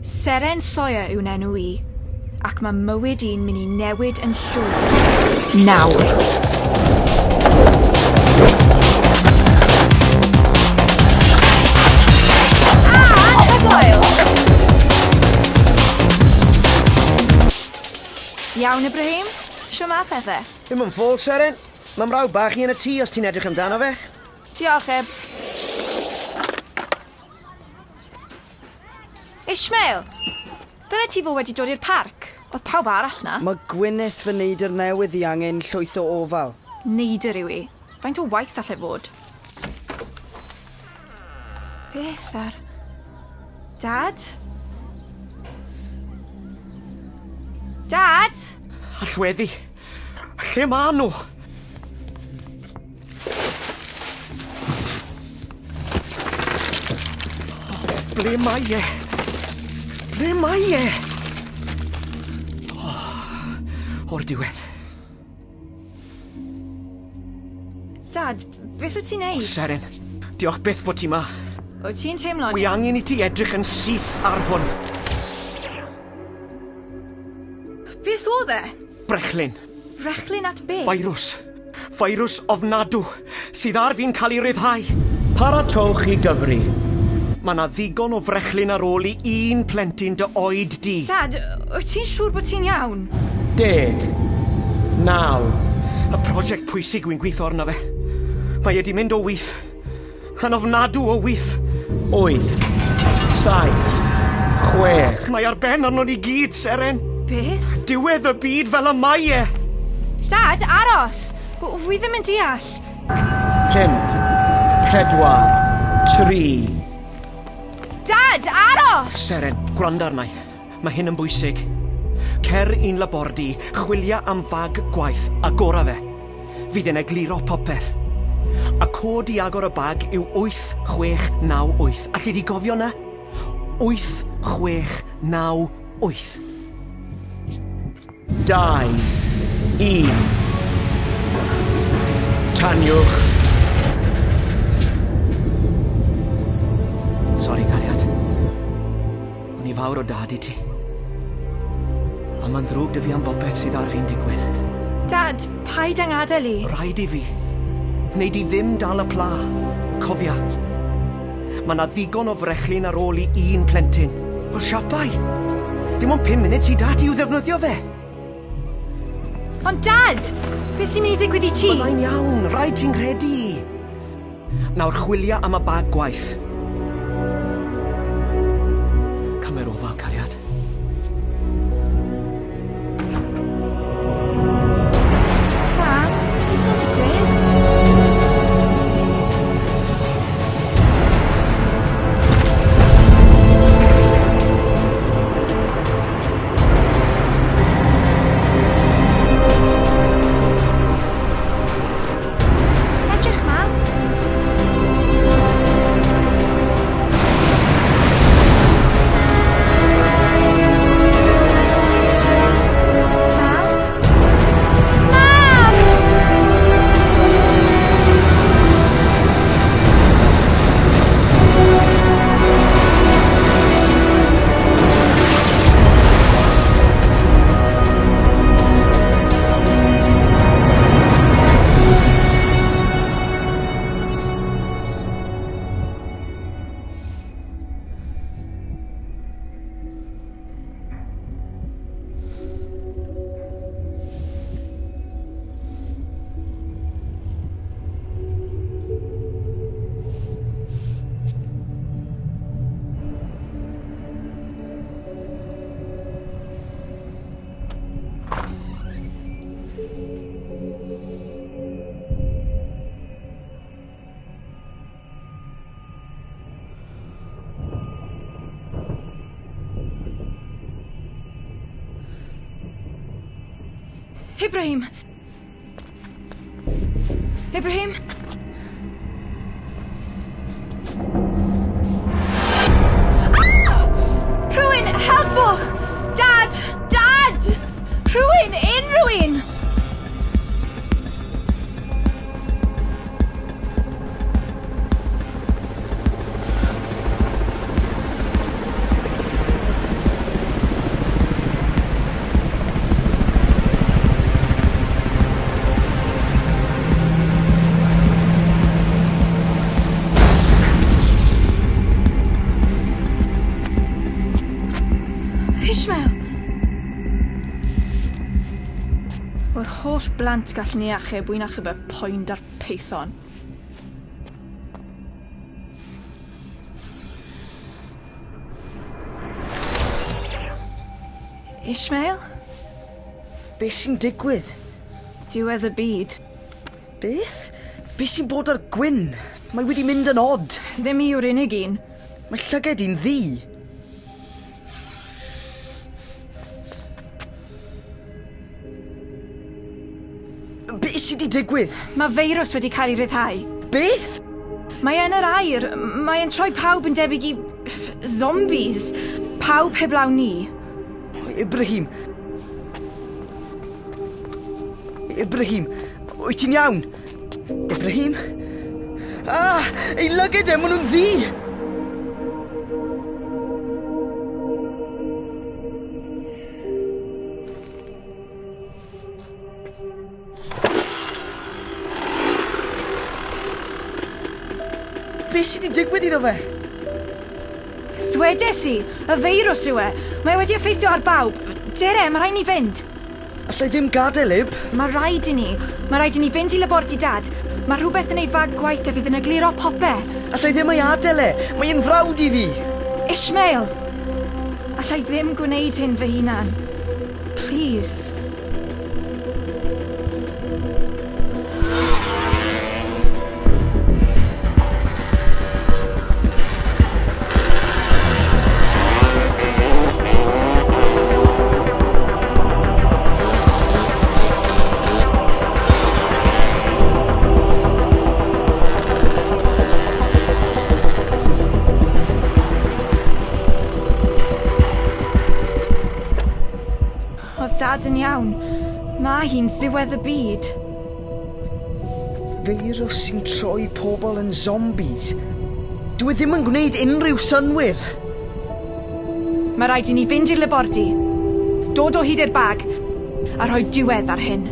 Seren soia yw'n enw I, ac mae mywyd i'n mynd I newid yn llwyr. Nawr. Anhygoel! Iawn, Ibrahim? Shw ma pethau? Ddim yn ffôl, Seren. Mae'n mrawd bach I yn y tŷ os ti'n edrych amdano fe. Diolch, Eb. Ishmael, ddyle ti fod wedi dod i'r parc? Oedd pawb arall na. Mae Gwyneth fy neidr newydd I angen llwyth o ofal. Neidr yw I. Faint o waith allai fod? Beth ar... Dad? Dad? Allweddi. Lle ma nhw? Ble mae e? Ble mae e? O'r diwedd. Dad, beth wyt ti'n neud? Seren, diolch byth bod ti ma. Wyt ti'n teimlo'n... Wi angen I ti edrych yn syth ar hwn. Beth oedd e? Brechlyn. Brechlyn at be? Feirws. Feirws ofnadw sydd ar fi'n cael ei ryddhau. Paratowch I gyfri. Mae yna ddigon o frechlyn ar ôl I un plentyn dy oed di. Dad, wyt ti'n siŵr bod ti'n iawn? 10. 9. Y prosiect pwysig wy'n gweithio arno fe. Mae wedi mynd o wyth. Yn ofnadw o wyth. 8. 7. 6. Mae ar ben arno ni gyd, Seren. Beth? Diwedd y byd fel y mae e. Dad, aros! Wi ddim yn deall. 5. 4. 3. Dad, aros! Seren, gwrando arna I. Mae hyn yn bwysig. Cer un labordi, chwilio am fag gwaith, a gora fe. Fydd e'n egluro popeth. A cod I agor y bag yw 8698. Alli di gofio na? 8698. 2. 1. Taniwch. Sori, cariad. O'n I fawr o dad I ti. A mae'n ddrwg dy fi am bopeth sydd ar fi'n digwydd. Dad, paid yng ngadael I. Rhaid I fi. Wneud I ddim dal y pla. Cofia. Mae yna ddigon o frechlyn ar ôl I un plentyn. Wel, siapau. Dim ond 5 munud sydd dati i'w ddefnyddio fe. Ond Dad, beth sy'n mynd I ddigwydd I ti? Byddai'n iawn, rhaid ti'n credu I. Nawr chwilio am y bag gwaith. Cymer ofal, cariad. Mam, beth sy'n digwydd? Edrych, Mam. Ibrahim! Ibrahim! Rhywun, helpwch! Dad! Dad! Rhywun, unrhyw un! blant gallwn ni achub wy'n achub y poend a'r peithon. Ishmael? Be sy'n digwydd? Diwedd y byd. Beth? Be sy'n bod ar gwyn? Mae wedi mynd yn od. Ddim i yw'r unig un. Mae llyged i'n ddi. Be sydd wedi digwydd? Mae feirws wedi cael ei ryddhau. Beth? Mae yn yr air. Mae yn troi pawb yn debyg i zombies. Pawb heblaw ni. Ibrahim. Ibrahim, wyt ti'n iawn? Ibrahim? Ei lyged maen nhw'n ddi! Be sydd wedi digwydd iddo fe? Ddwedes i, y feirws yw e. Mae wedi effeithio ar bawb. Dere, mae rhaid ni fynd. Allai ddim gadael, Ib. Mae rhaid i ni. Mae rhaid i ni fynd i labordi dad. Mae rhywbeth yn ei fag gwaith a fydd yn egluro popeth. Allai ddim ei adael e. Mae e'n frawd i fi. Ishmael! Allai ddim gwneud hyn fy hunan. Please. Dad yn iawn. Mae hi'n ddiwedd y byd. Feirws sy'n troi pobl yn zombies. Dwi ddim yn gwneud unrhyw synwyr. Mae rhaid i ni fynd i'r labordi. Dod o hyd i'r bag a rhoi diwedd ar hyn.